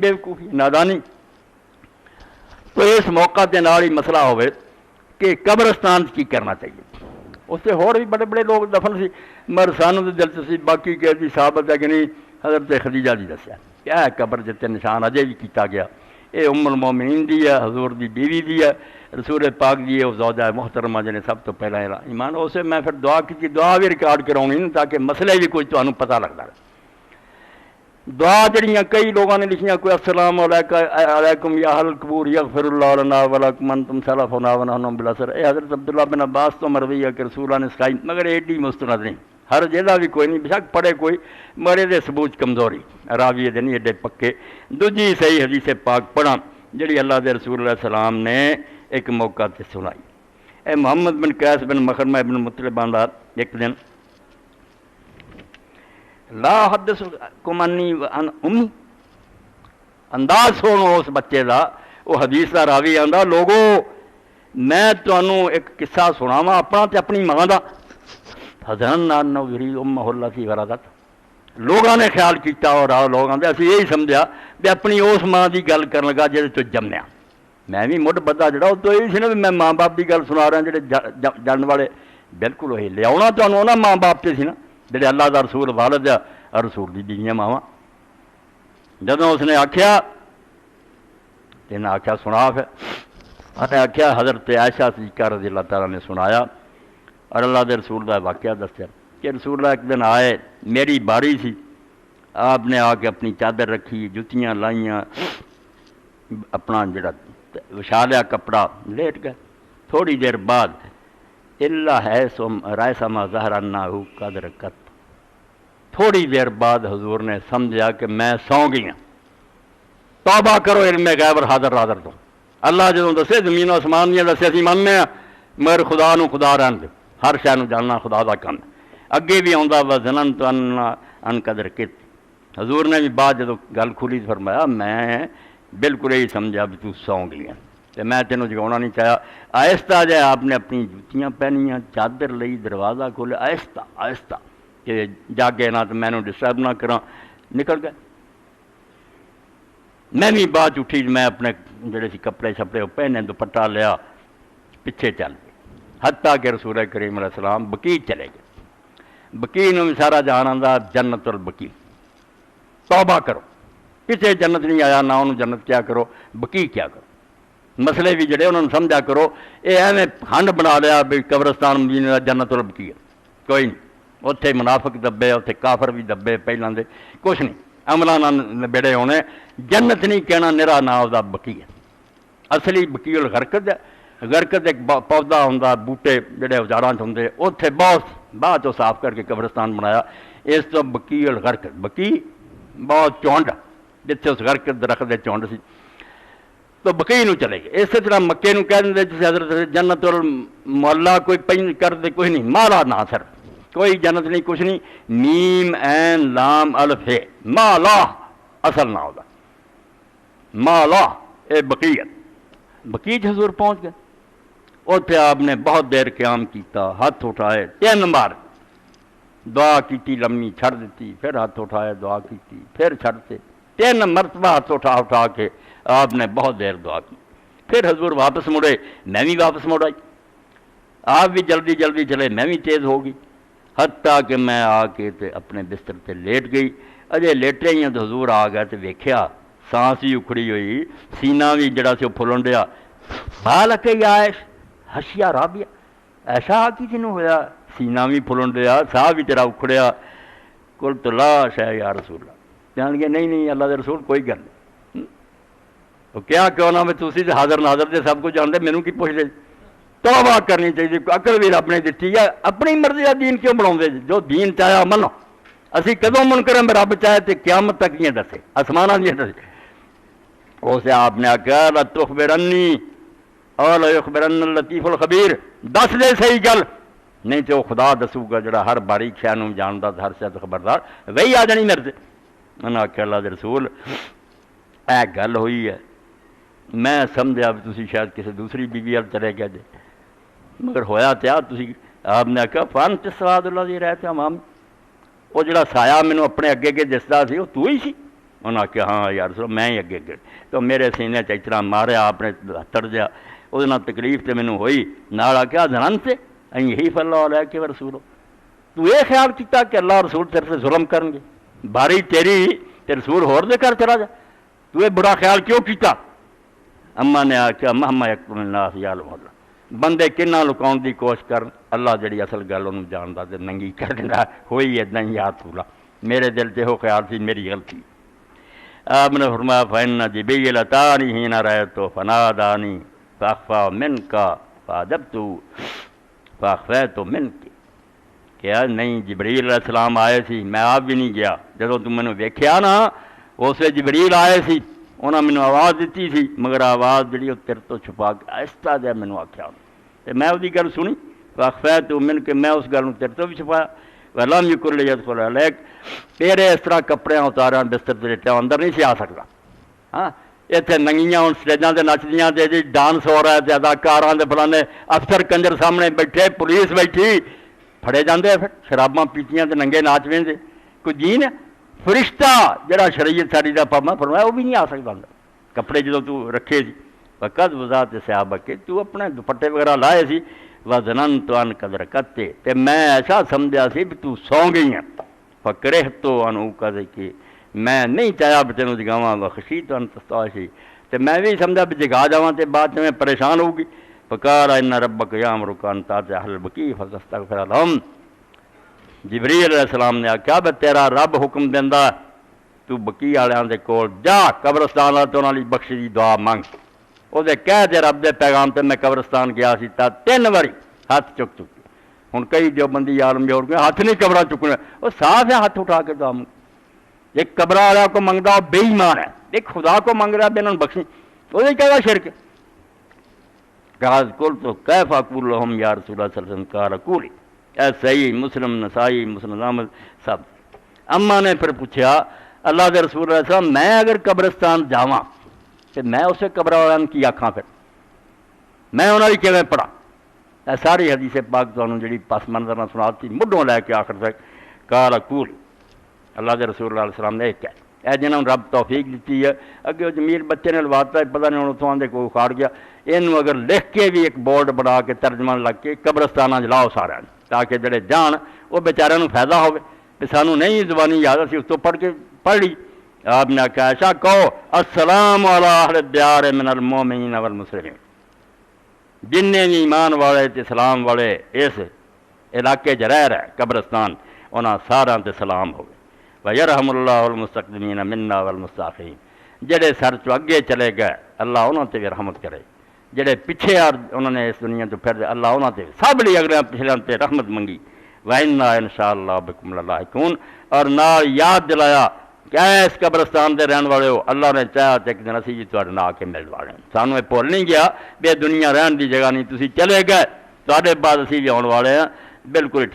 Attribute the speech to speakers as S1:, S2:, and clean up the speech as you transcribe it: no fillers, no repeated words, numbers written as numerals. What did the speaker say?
S1: बेवकूफ़ी नादानी। तो इस मौका के नाल ही मसला होवे कि कब्रस्तान की करना चाहिए। उससे होर भी बड़े बड़े लोग दफन सी, मगर सानू तो दिलचस्पी बाकी के जी साबत है कि नहीं, हज़रत खदीजा जी दस्या क्या है कब्र जिते निशान अजे भी किया गया। ये उम्मुल मोमिनीन दी है, हजूर दी बीवी दी है, रसूल पाक दी है, ज़ौजा मुहतरमा जिन्हें सब तो पहला ईमान। उसे मैं फिर दुआ की, दुआ भी रिकॉर्ड करानी ताकि मसले भी कुछ तुहानू पता लगता है। दुआ जड़ियाँ कई लोगों ने लिखियाँ, कोई अस्सलाम अलैकुम या अहल कबूर यगफिरुल्लाहु लना व लकुम अंतुम सलफुना व नहनु बिल असर। हज़रत अब्दुल्लाह बिन अब्बास तो मरवी है कि रसूल ने सिखाई, मगर एडी मुस्तनद नहीं, हर जिहदा भी कोई नहीं, बेशक पढ़े कोई, मरे दे सबूत कमज़ोरी, रावी दे नहीं एडे पक्के। दूजी सही हदीस पाक पढ़ा जिहड़ी अल्लाह के रसूल अलैहि सलाम ने एक मौका ते सुनाई। ए मुहम्मद बिन कैस बिन मखरमा बिन मुतलिबान दा एक दिन ला हदस कुमानी उम्मी, अंदाज सुनो उस बच्चे का। वो हदीस का रावी आंदा, लोगो मैं तुहानू एक किस्सा सुनावा अपना ते अपनी मां का। हज़न नानो गिरी उम्महुल्ला सी वरादत। लोगों ने ख्याल किया और लोगों ने असीं यही समझा भी अपनी उस मां की गल कर लगा जिहदे तो जम्मिया। मैं भी मुढ़ बद्धा जड़ा तो यही सी ना भी मैं माँ बाप की गल सुना रहा, जिहड़े जानने वाले बिल्कुल वही लिया तुहानू उन्हां माँ बाप से सी ना जिहड़े अल्लाह का रसूल वालद आ और रसूल की बीवियां मावां। जदों उसने आख्या तो इन्हें आख्या सुना, फिर उन्हें आख्या हज़रत आयशा सिद्दीक़ा रज़ी अल्लाह तआला ने सुनाया और अल्लाह के रसूल का वाक़या दस्या कि रसूल एक दिन आए, मेरी बारी सी, आपने आके अपनी चादर रखी, जुतियाँ लाइयाँ, अपना जड़ा विछा लिया कपड़ा, लेट गए। थोड़ी देर बाद इल्ला है सोम रायसमा ज़हरन्ना हु कदर कत, थोड़ी देर बाद हजूर ने समझा कि मैं सौ गई हाँ। तौबा करो इल्मे गैब और हादर हादर तो अल्लाह जो दसे जमीन आसमान दियां दसे असीं मनने आ, मगर खुदा नू खुदा रहन दे, हर शै नू जानना खुदा दा काम है। अगे भी आउंदा वा जनन तो अन कदर कित। हजूर ने भी बाद जो गल खुली फरमाया मैं बिल्कुल यही समझा भी तू सौ गई है तो मैं तेनों जगाना नहीं चाहा। आहिस्ता जै आपने अपनी जुतियाँ पहनियाँ, चादर लई, दरवाज़ा खोलिया, आहिस्ता आहिस्ता कि जागे ना तो मैनू डिस्टर्ब ना करा, निकल गए। मैं भी बाद उठी, मैं अपने जोड़े सी कपड़े छपड़े पहने, दुपट्टा लिया, पिछे चल गए। हत्ता के रसूल करीम अलैहि सलाम बकी चले गए। बकी नूं भी सारा जान आंदा जन्नतुल बकी। तौबा करो, किसे जन्नत नहीं आया ना उन्होंने जन्नत क्या करो, बकी क्या करो। मसले भी जड़े उन्होंने समझा करो, ये एवं खंड बना लिया भी कब्रस्तान मदीने का जन्नतुल बकी है, कोई नहीं। उत्थे मुनाफिक दबे, उत्थे काफर भी दबे, पहलां दे कुछ नहीं, अमला नाल बेड़े होने। जन्नत नहीं कहना, निरा ना उसदा बकी है। असली बकीउल गरकत है। गरकत एक पौधा होंदा, बूटे जिहड़े औजारां च होंदे, उत्थे बहुत बाद चो साफ करके कब्रस्तान बनाया। इस तो बकीउल गरकत, बकी बहुत झुंड, जिथे उस गरकत दरख्त दे झुंड सी, तो बकी नूं चले गए। इस तरह मक्के नूं कह दिंदे जिसे हज़रत जन्नतुल मुअल्ला कोई पें करदे कुछ नहीं, माला ना सर कोई जन्नत नहीं कुछ नहीं, मीम ऐन लाम अल्फ है, माला असल ना होगा, माला ए बकीयत। बकीत हजूर पहुँच गए। उत्थे आपने बहुत देर क्याम किया, हाथ उठाए 3 बार, दुआ की लम्मी छड़ दी, फिर हाथ उठाए दुआ की, फिर छड़ते, 3 मरतबा हाथ उठा उठा के आपने बहुत देर दुआ की। फिर हजूर वापस मुड़े, मैं भी वापस मुड़ आई। आप भी जल्दी जल्दी चले, मैं भी तेज़ हो गई, हत्ता कि मैं आके ते अपने बिस्तर से लेट गई। अजे लेटे ही तो हजूर आ गया तो वेख्या सांस भी उखड़ी हुई, सीना भी जड़ा से फुलन दिया। बाल के आयश हशिया राबिया, ऐसा आकी जिन्हों होया, सीना भी फुलन दिया, साह भी तेरा उखड़िया। कुल तो लाश है या रसूला, जान गए नहीं नहीं अल्लाह के रसूल कोई गल नहीं। तो क्या क्यों ना मैं तुसी तो हाज़र नाज़र दे सब कुछ जानते, मैनू की पुछदे। तौबा करनी चाहिए, अकल भी रब ने दी है। अपनी मर्जी का दीन क्यों बनाते, जो दीन चाहे मनो। असी कदों मुनकर में रब चाहे तो क्यामत तक किए दसे, आसमाना दिए दसे। उसे आपने आख्या ला तुखबिरन्नी और युखबिरन्न लतीफुल खबीर, दस दे सही गल, नहीं तो खुदा दसूगा जड़ा हर बारीक शै नूं जानदा, हर शै तो खबरदार, वही आ जानी मेरे से। उन्हें आख्या अल्लाह दे रसूल ऐ गल हुई है, मैं समझा भी तुसी शायद किसी दूसरी बीवी वाल चले गए जे, मगर होया क्या तुसी। आपने आख्या फन च सवादुल्ला जी रह थे माम, वो जड़ा साया मैनू अपने अगे अगे दिसदा सी, वो तू ही सी। انہاں کہ ہاں یار رسول میں ہی اگے گئے تو میرے سینے چ اتنا ماریا آپ نے ترجیا وہ تکلیف تو مینوں ہوئی نال آخیا ظنن سے یہی فلا علیہ کہ رسول تو یہ خیال کیتا کہ اللہ رسول تیرے سے ظلم کرن گے باری تیری تے رسول ہور دے کر چلا جا تو یہ برا خیال کیوں کیتا اما نے آخیا مہما یکتم الناس یعلم اللہ بندے کنا لکاؤن دی کوشش کر اللہ جڑی اصل گل انہوں جاندا تے ننگی کر دینا ہوئی اداں ہی یاد پورا میرے دل تے ہو خیال سی میری غلطی آپ نے فرمایا فإن جبریل اتانی حین رأیت فنادانی فاخفا منک فادبت فاخفیت منک کیا نہیں جبریل علیہ السلام آئے سی میں آپ بھی نہیں گیا جدوں تم مینوں ویکھیا نا اسے جبریل آئے سی انہاں مینوں آواز دیتی سی مگر آواز جڑی تیرے تو چھپا کے آہستہ جہا مینوں آکھیا تے میں وہی گل سنی فاخفیت منک میں اس گل تیرے تو بھی چھپایا ولم یکن لیدخل علیک تیرے اس طرح کپڑے اتاراں بستر تے لیٹا اندر نہیں سی آ سکتا ہاں اتنے ننگیاں ہوں سٹیجاں تے نچدیاں تے جی ڈانس ہو رہا ہے تے اداکاراں دے فلانے افسر کنجر سامنے بیٹھے پولیس بیٹھی پھڑے جاندے پھر شراباں پیتیاں تے ننگے ناچ ویندے کوئی جین ہے فرشتہ جڑا شریعت ساری دا پابند فرمایا وہ بھی نہیں آ سکتا اندر کپڑے جدوں تو رکھے سی وقت وضاحت صحابہ کے تو اپنے دوپٹے وغیرہ لائے سی وظننت ان قدر کتے تے میں ایسا سمجھا سی بھی تو سو گئی ہیں فکرہ تو ان اوقظ کی میں نہیں چاہیا بھی تینوں جگاواں وخشیت ان تستعشی تے میں بھی سمجھا بھی جگا جاواں تے بعد میں پریشان ہوگی فقال ان ربک یامرک ان تأتی اہل البقیع فتستغفر لهم جبریل علیہ السلام نے آخیا بھی تیرا رب حکم دیندا تو بقیع والےاں دے کول جا قبرستان والے تو انہاں لئی بخشش دی دعا منگ وہ کہہ دے رب دے پیغام تے میں قبرستان گیا سی تا 3 واری ہاتھ چک چکی ہوں کئی جو بندی عالم جو ہاتھ نہیں قبرہ چکنے وہ صاف ہے ہاتھ اٹھا کے دعا منگ ایک قبر والا کو منگتا وہ بے ایمان ہے ایک خدا کو منگ رہا بے انہوں بخشی وہ کہہ گا شرک کل تو کیف اقول لہم یا رسول اللہ صلی اللہ علیہ وسلم قال قولی اے صحیح مسلم نسائی مسلم احمد سب اما نے پھر پوچھا اللہ کے رسول اللہ علیہ وسلم میں اگر قبرستان جاواں تو میں اسے قبر والوں کی آکھاں پھر میں انہوں نے کیویں پڑھا اے ساری حدیث پاک تمہیں جڑی پس منظر نہ سناتی مڈوں لے کے آخر تک قال قول اللہ کے رسول اللہ علیہ السلام نے ایک ہے اے جنہوں رب توفیق دیتی ہے اگے وہ جمیل بچے نے لواتا ہے پتہ نہیں اتوں آدھے کوئی اکھاڑ گیا یہ اگر لکھ کے بھی ایک بورڈ بنا کے ترجمہ لگ کے قبرستانہ جلاؤ سارا تاکہ جڑے جان وہ بیچاروں فائدہ ہوے کہ سانوں نہیں زبانی یاد اسی اس تو پڑھ کے پڑھ لی آپ نے کہا ایسا کہو السلام علی اہل الدیار من المومنین والمسلمین جن ایمان والے تے سلام والے اس علاقے چ رہ رہے قبرستان انہاں ساراں تے سلام ہوے ویرحم اللہ المستقدمین منا والمستاخرین جڑے سر چو اگے چلے گئے اللہ انہاں تے بھی رحمت کرے جڑے پیچھے انہوں نے اس دنیا تو پھر اللہ انہاں تے سب لی اگلے پچھلے تے رحمت منگی وَإِنَّا انشاءاللہ بکم للاحقون اور نال یاد دلایا کیا اس قبرستان دے رہن والے ہو اللہ نے چاہا تے ایک دن اسی جی تواڈے نال کے مل والے سانوں یہ بھول نہیں گیا بے دنیا رہن دی جگہ نہیں تسی چلے گئے تواڈے بعد اسی بھی آن والے ہیں بالکل